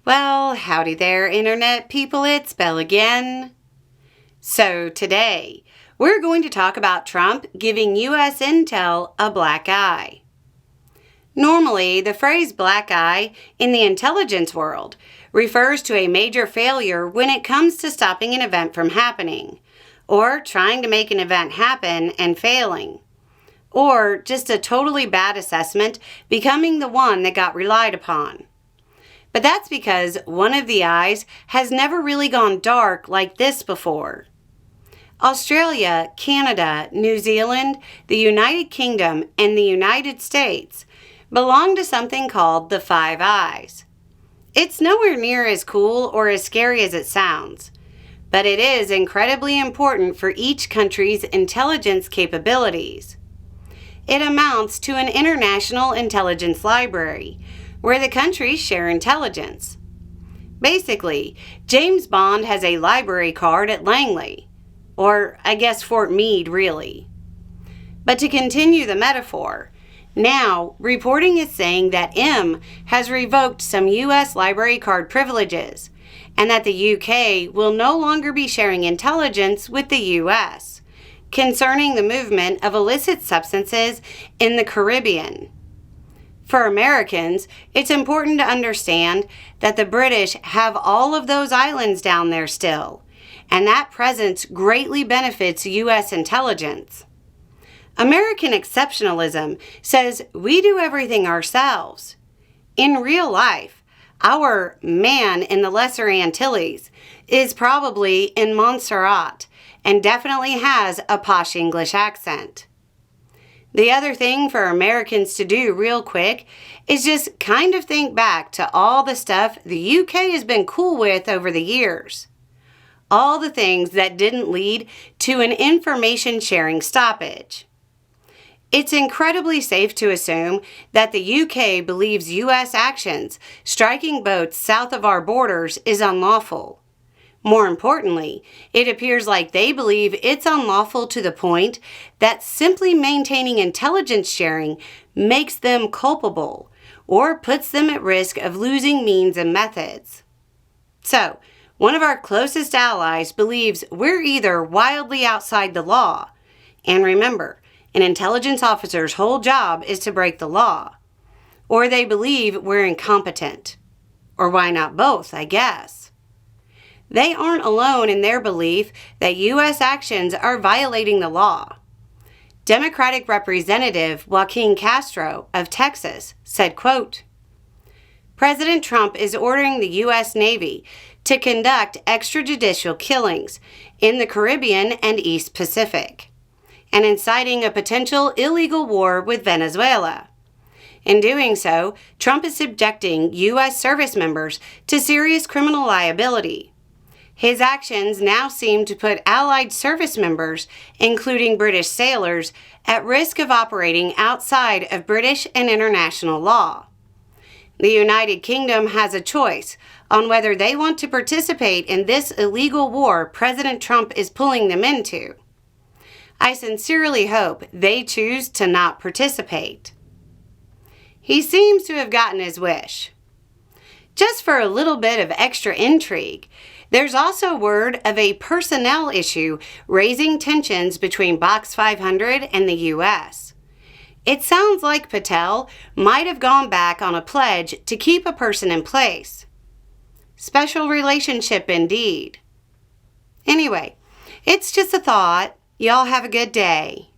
Well, howdy there, Internet people, it's Belle again. So today, we're going to talk about Trump giving U.S. intel a black eye. Normally, the phrase black eye in the intelligence world refers to a major failure when it comes to stopping an event from happening, or trying to make an event happen and failing, or just a totally bad assessment becoming the one that got relied upon. But that's because one of the eyes has never really gone dark like this before. Australia, Canada, New Zealand, the United Kingdom, and the United States belong to something called the Five Eyes. It's nowhere near as cool or as scary as it sounds, but it is incredibly important for each country's intelligence capabilities. It amounts to an international intelligence library, where the countries share intelligence. Basically, James Bond has a library card at Langley, or I guess Fort Meade, really. But to continue the metaphor, now reporting is saying that M has revoked some U.S. library card privileges, and that the UK will no longer be sharing intelligence with the U.S. concerning the movement of illicit substances in the Caribbean. For Americans, it's important to understand that the British have all of those islands down there still, and that presence greatly benefits U.S. intelligence. American exceptionalism says we do everything ourselves. In real life, our man in the Lesser Antilles is probably in Montserrat and definitely has a posh English accent. The other thing for Americans to do real quick is just kind of think back to all the stuff the UK has been cool with over the years. All the things that didn't lead to an information sharing stoppage. It's incredibly safe to assume that the UK believes US actions striking boats south of our borders is unlawful. More importantly, it appears like they believe it's unlawful to the point that simply maintaining intelligence sharing makes them culpable or puts them at risk of losing means and methods. So, one of our closest allies believes we're either wildly outside the law, and remember, an intelligence officer's whole job is to break the law, or they believe we're incompetent. Or why not both, I guess. They aren't alone in their belief that U.S. actions are violating the law. Democratic Representative Joaquin Castro of Texas said, quote, "President Trump is ordering the U.S. Navy to conduct extrajudicial killings in the Caribbean and East Pacific, and inciting a potential illegal war with Venezuela. In doing so, Trump is subjecting U.S. service members to serious criminal liability. His actions now seem to put Allied service members, including British sailors, at risk of operating outside of British and international law. The United Kingdom has a choice on whether they want to participate in this illegal war President Trump is pulling them into. I sincerely hope they choose to not participate." He seems to have gotten his wish. Just for a little bit of extra intrigue, there's also word of a personnel issue raising tensions between Box 500 and the U.S. It sounds like Patel might have gone back on a pledge to keep a person in place. Special relationship indeed. Anyway, it's just a thought. Y'all have a good day.